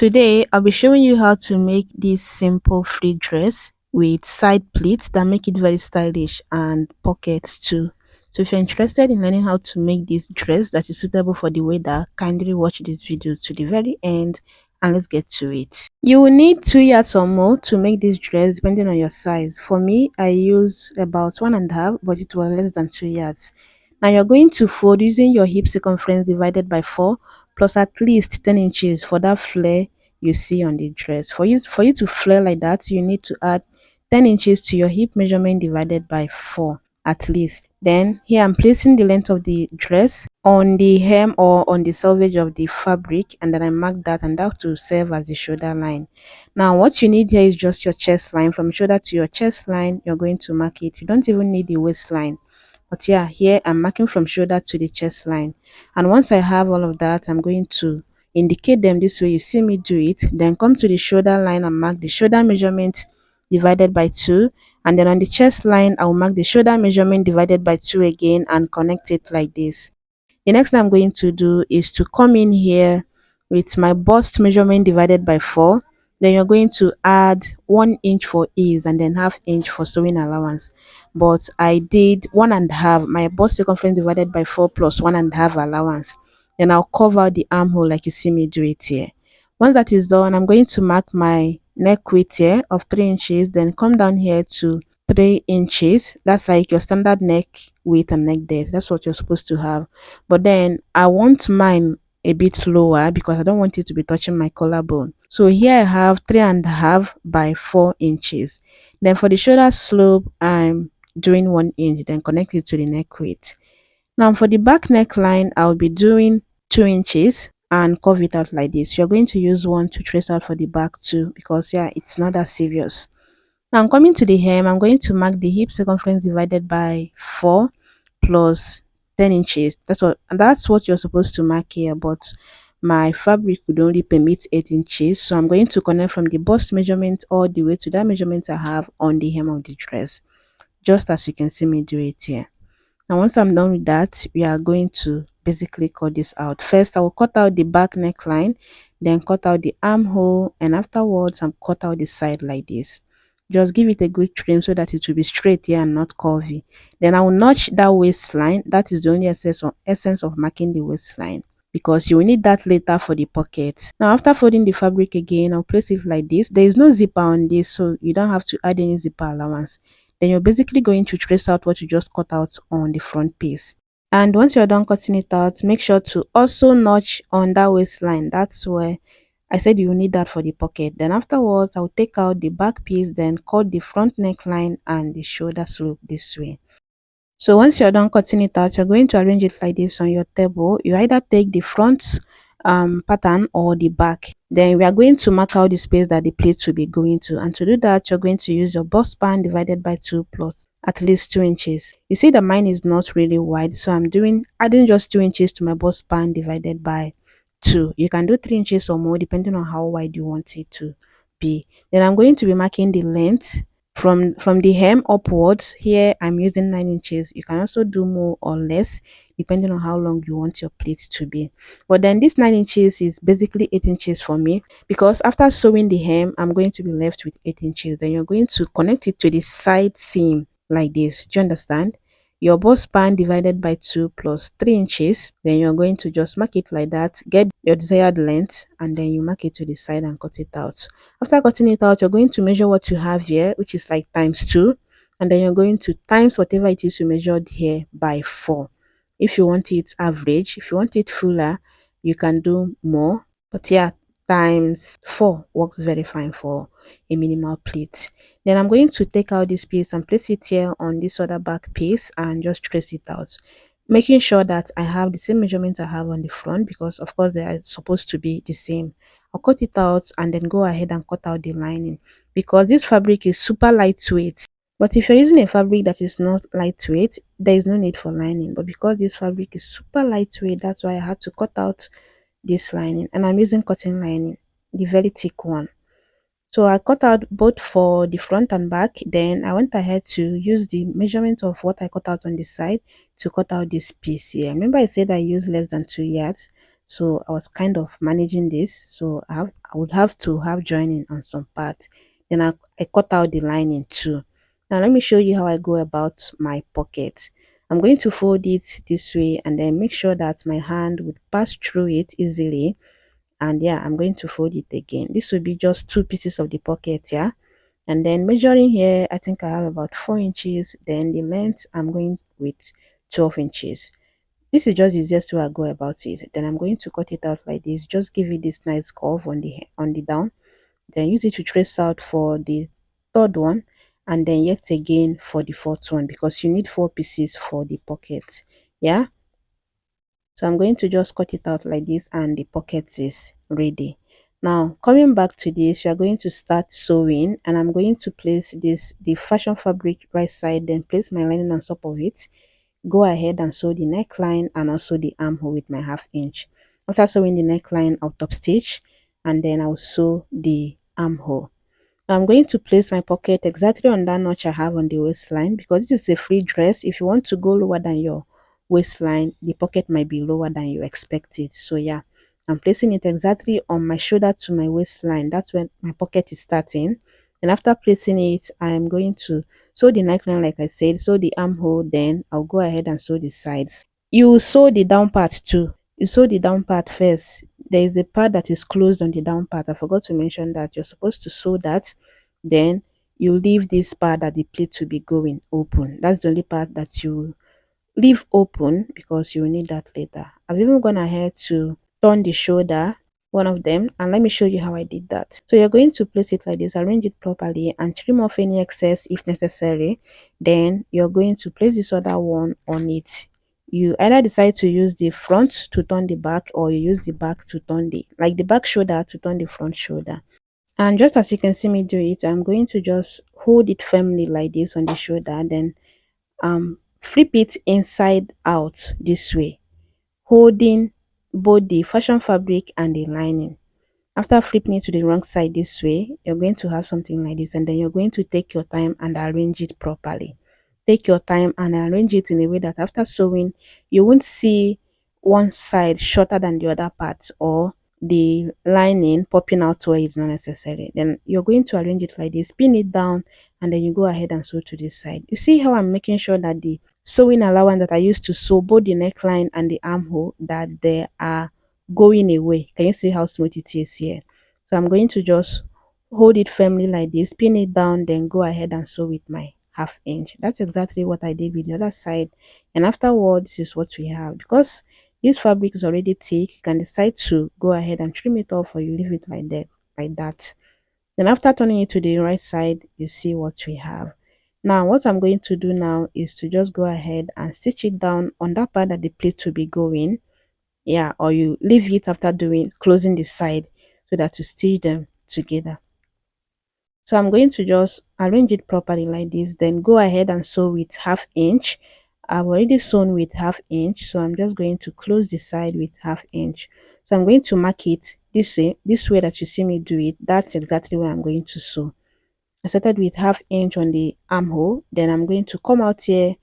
Today, I'll be showing you how to make this simple free dress with side pleats that make it very stylish and pockets too. So if you're interested in learning how to make this dress that is suitable for the weather, kindly watch this video to the very end and let's get to it. You will need 2 yards or more to make this dress depending on your size. For me, I use about 1.5, but it was less than 2 yards. Now you're going to fold using your hip circumference divided by 4 plus at least 10 inches for that flare you see on the dress. For you to flare like that, you need to add 10 inches to your hip measurement divided by 4 at least. Then here I'm placing the length of the dress on the hem or on the selvage of the fabric, and then I mark that, and that will serve as the shoulder line. Now what you need here is just your chest line. From shoulder to your chest line, you're going to mark it. You don't even need the waistline. But yeah, here I'm marking from shoulder to the chest line. And once I have all of that, I'm going to indicate them this way. You see me do it. Then come to the shoulder line and mark the shoulder measurement divided by 2. And then on the chest line, I'll mark the shoulder measurement divided by 2 again and connect it like this. The next thing I'm going to do is to come in here with my bust measurement divided by 4. Then you're going to add 1 inch for ease and then half inch for sewing allowance. But I did 1.5, my bust circumference divided by 4 plus 1.5 allowance. Then I'll cover the armhole like you see me do it here. Once that is done, I'm going to mark my neck width here of 3 inches, then come down here to 3 inches. That's like your standard neck width and neck depth. That's what you're supposed to have. But then I want mine a bit lower because I don't want it to be touching my collarbone. So here I have 3.5 by 4 inches. Then for the shoulder slope, I'm doing 1 inch, then connect it to the neck width. Now for the back neckline, I'll be doing 2 inches and curve it out like this. You're going to use one to trace out for the back too, because yeah, it's not that serious. Now I'm coming to the hem. I'm going to mark the hip circumference divided by 4 plus 10 inches. That's what you're supposed to mark here, but my fabric would only permit 8 inches. So I'm going to connect from the bust measurement all the way to that measurement I have on the hem of the dress, just as you can see me do it here. Now once I'm done with that, we are going to basically cut this out. First, I will cut out the back neckline, then cut out the armhole, and afterwards I'll cut out the side like this. Just give it a good trim so that it will be straight here and not curvy. Then I will notch that waistline. That is the only essence of marking the waistline, because you will need that later for the pocket. Now after folding the fabric again, I'll place it like this. There is no zipper on this, so you don't have to add any zipper allowance. Then you're basically going to trace out what you just cut out on the front piece. And once you're done cutting it out, make sure to also notch on that waistline. That's where I said you need that for the pocket. Then afterwards, I'll take out the back piece, then cut the front neckline and the shoulder slope this way. So once you're done cutting it out, you're going to arrange it like this on your table. You either take the front pattern or the back. Then we are going to mark out the space that the pleats will be going to. And to do that, you're going to use your bust span divided by 2 plus at least 2 inches. You see that mine is not really wide, so I'm adding just 2 inches to my bust span divided by 2. You can do 3 inches or more depending on how wide you want it to be. Then I'm going to be marking the length from the hem upwards. Here I'm using 9 inches. You can also do more or less depending on how long you want your pleat to be. But then this 9 inches is basically 8 inches for me, because after sewing the hem, I'm going to be left with 8 inches. Then you're going to connect it to the side seam like this. Do you understand? Your bust span divided by 2 plus 3 inches. Then you're going to just mark it like that, get your desired length, and then you mark it to the side and cut it out. After cutting it out, you're going to measure what you have here, which is like times 2, and then you're going to times whatever it is you measured here by 4. If you want it average, if you want it fuller, you can do more. But yeah, times 4 works very fine for a minimal pleat. Then I'm going to take out this piece and place it here on this other back piece and just trace it out, making sure that I have the same measurement I have on the front, because of course they are supposed to be the same. I'll cut it out and then go ahead and cut out the lining, because this fabric is super lightweight. But if you're using a fabric that is not lightweight, there is no need for lining. But because this fabric is super lightweight, that's why I had to cut out this lining. And I'm using cotton lining, the very thick one. So I cut out both for the front and back. Then I went ahead to use the measurement of what I cut out on the side to cut out this piece here. Remember I said I used less than 2 yards. So I was kind of managing this. So I would have to have joining on some part. Then I cut out the lining too. Now let me show you how I go about my pocket. I'm going to fold it this way and then make sure that my hand would pass through it easily. And yeah, I'm going to fold it again. This will be just two pieces of the pocket, yeah. And then measuring here, I think I have about 4 inches. Then the length I'm going with 12 inches. This is just the easiest way I go about it. Then I'm going to cut it out like this. Just give it this nice curve on the down. Then use it to trace out for the third one, and then yet again for the fourth one, because you need 4 pieces for the pocket. Yeah. So I'm going to just cut it out like this, and the pocket is ready. Now coming back to this, you are going to start sewing, and I'm going to place the fashion fabric right side, then place my lining on top of it. Go ahead and sew the neckline and also the armhole with my 1/2 inch. After sewing the neckline, I'll top stitch, and then I'll sew the armhole. I'm going to place my pocket exactly on that notch I have on the waistline, because this is a free dress. If you want to go lower than your waistline, the pocket might be lower than you expected. So yeah, I'm placing it exactly on my shoulder to my waistline. That's when my pocket is starting. And after placing it, I am going to sew the neckline like I said, sew the armhole, then I'll go ahead and sew the sides. You sew the down part too. You sew the down part first. There is a part that is closed on the down part. I forgot to mention that. You're supposed to sew that. Then you leave this part that the pleat will be going open. That's the only part that you leave open, because you will need that later. I've even gone ahead to turn the shoulder, one of them, and let me show you how I did that. So you're going to place it like this, arrange it properly, and trim off any excess if necessary. Then you're going to place this other one on it. You either decide to use the front to turn the back, or you use the back to turn the back shoulder to turn the front shoulder. And just as you can see me do it, I'm going to just hold it firmly like this on the shoulder, then flip it inside out this way, holding both the fashion fabric and the lining. After flipping it to the wrong side this way, you're going to have something like this, and then you're going to take your time and arrange it properly. Take your time and arrange it in a way that after sewing, you won't see one side shorter than the other part, or the lining popping out where it's not necessary. Then you're going to arrange it like this, pin it down, and then you go ahead and sew to this side. You see how I'm making sure that the sewing allowance that I used to sew both the neckline and the armhole, that they are going away. Can you see how smooth it is here? So I'm going to just hold it firmly like this, pin it down, then go ahead and sew with my 1/2 inch. That's exactly what I did with the other side. And afterward, this is what we have. Because this fabric is already thick, you can decide to go ahead and trim it off, or you leave it like that, like that. Then after turning it to the right side, you see what we have. Now what I'm going to do now is to just go ahead and stitch it down on that part that the pleat will be going. Yeah, or you leave it after doing closing the side, so that you stitch them together. So I'm going to just arrange it properly like this, then go ahead and sew with 1/2 inch. I've already sewn with 1/2 inch, so I'm just going to close the side with 1/2 inch. So I'm going to mark it this way that you see me do it. That's exactly where I'm going to sew. I started with 1/2 inch on the armhole, then I'm going to come out here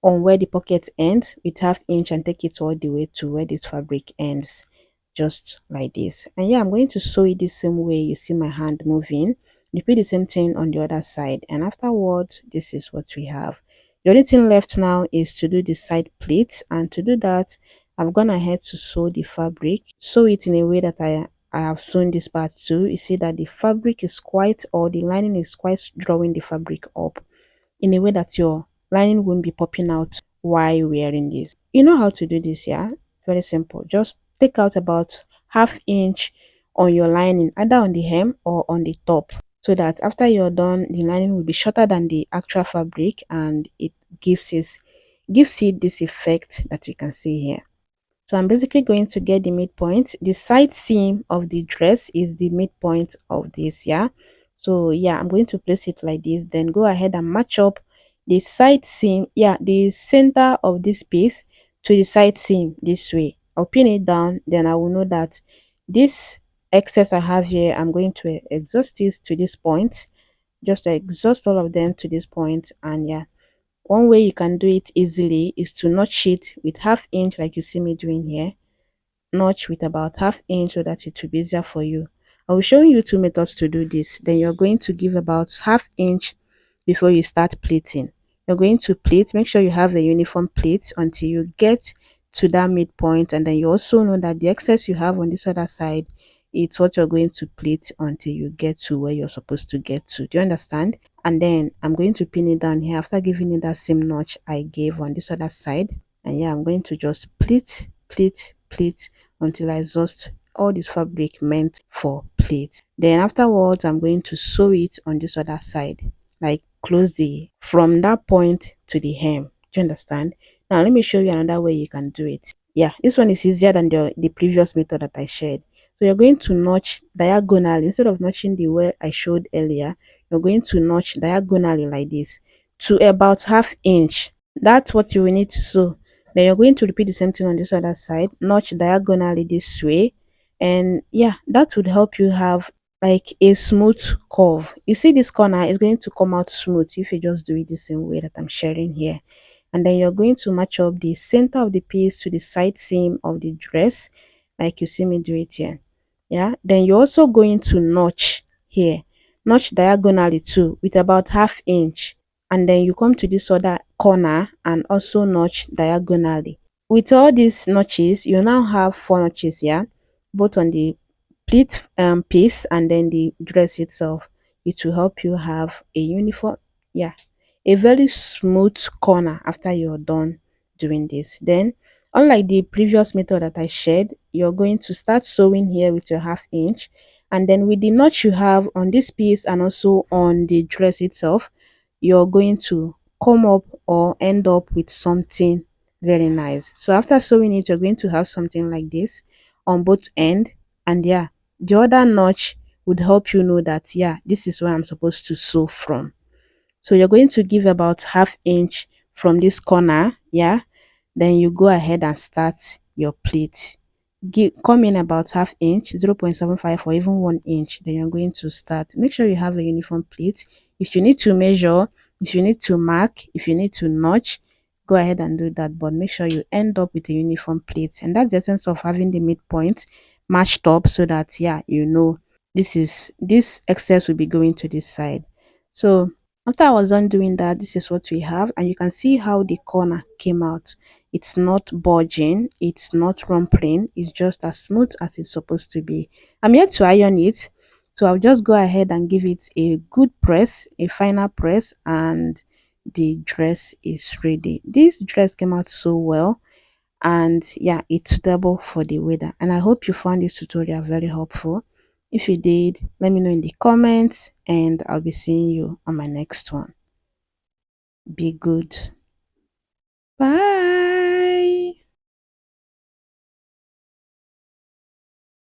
on where the pocket ends with 1/2 inch and take it all the way to where this fabric ends, just like this. And yeah, I'm going to sew it the same way you see my hand moving. Repeat the same thing on the other side, and afterwards, this is what we have. The only thing left now is to do the side pleats, and to do that, I've gone ahead to sew the fabric, sew it in a way that I have sewn this part too. You see that the fabric is quite, or the lining is quite drawing the fabric up in a way that your lining won't be popping out while wearing this. You know how to do this, yeah? Very simple. Just take out about 1/2 inch on your lining, either on the hem or on the top, so that after you're done, the lining will be shorter than the actual fabric, and it gives it this effect that you can see here. So I'm basically going to get the midpoint. The side seam of the dress is the midpoint of this, yeah. So yeah, I'm going to place it like this, then go ahead and match up the side seam, yeah, the center of this piece to the side seam this way. I'll pin it down, then I will know that this excess I have here, I'm going to exhaust this to this point. Just exhaust all of them to this point, and yeah, one way you can do it easily is to notch it with 1/2 inch like you see me doing here. notch with about half inch so that it will be easier for you. I will show you two methods to do this. Then you're going to give about half inch before you start pleating. You're going to pleat, make sure you have a uniform pleat until you get to that midpoint, and then you also know that the excess you have on this other side, it's what you're going to pleat until you get to where you're supposed to get to. Do you understand? And then I'm going to pin it down here after giving it that same notch I gave on this other side. And yeah, I'm going to just pleat, pleat, pleat until I exhaust all this fabric meant for pleats. Then afterwards, I'm going to sew it on this other side, like close the from that point to the hem. Do you understand? Now let me show you another way you can do it. Yeah, this one is easier than the previous method that I shared. So you're going to notch diagonally instead of notching the way I showed earlier. You're going to notch diagonally like this to about half inch. That's what you will need to sew. Then you're going to repeat the same thing on this other side, notch diagonally this way. And yeah, that would help you have like a smooth curve. You see this corner is going to come out smooth if you just do it the same way that I'm sharing here. And then you're going to match up the center of the piece to the side seam of the dress like you see me do it here. Yeah, then you're also going to notch here, notch diagonally too with about half inch, and then you come to this other corner and also notch diagonally. With all these notches, you now have four notches here, both on the pleat piece and then the dress itself. It will help you have a uniform, yeah, a very smooth corner after you're done doing this. Then unlike the previous method that I shared, you're going to start sewing here with your half inch, and then with the notch you have on this piece and also on the dress itself, you're going to come up or end up with something very nice. So after sewing it, you're going to have something like this on both end, and yeah, the other notch would help you know that yeah, this is where I'm supposed to sew from. So you're going to give about half inch from this corner, yeah, then you go ahead and start your pleat. Come in about half inch, 0.75 or even 1 inch, then you're going to start. Make sure you have a uniform pleat. If you need to measure, if you need to mark, if you need to notch, go ahead and do that, but make sure you end up with a uniform pleat. And that's the essence of having the midpoint matched up so that yeah, you know this excess will be going to this side. So after I was done doing that, this is what we have, and you can see how the corner came out. It's not budging, it's not rumpling, it's just as smooth as it's supposed to be. I'm here to iron it, so I'll just go ahead and give it a good press, a final press, and the dress is ready. This dress came out so well, and yeah, it's suitable for the weather. And I hope you found this tutorial very helpful. If you did, let me know in the comments, and I'll be seeing you on my next one. Be good. Bye.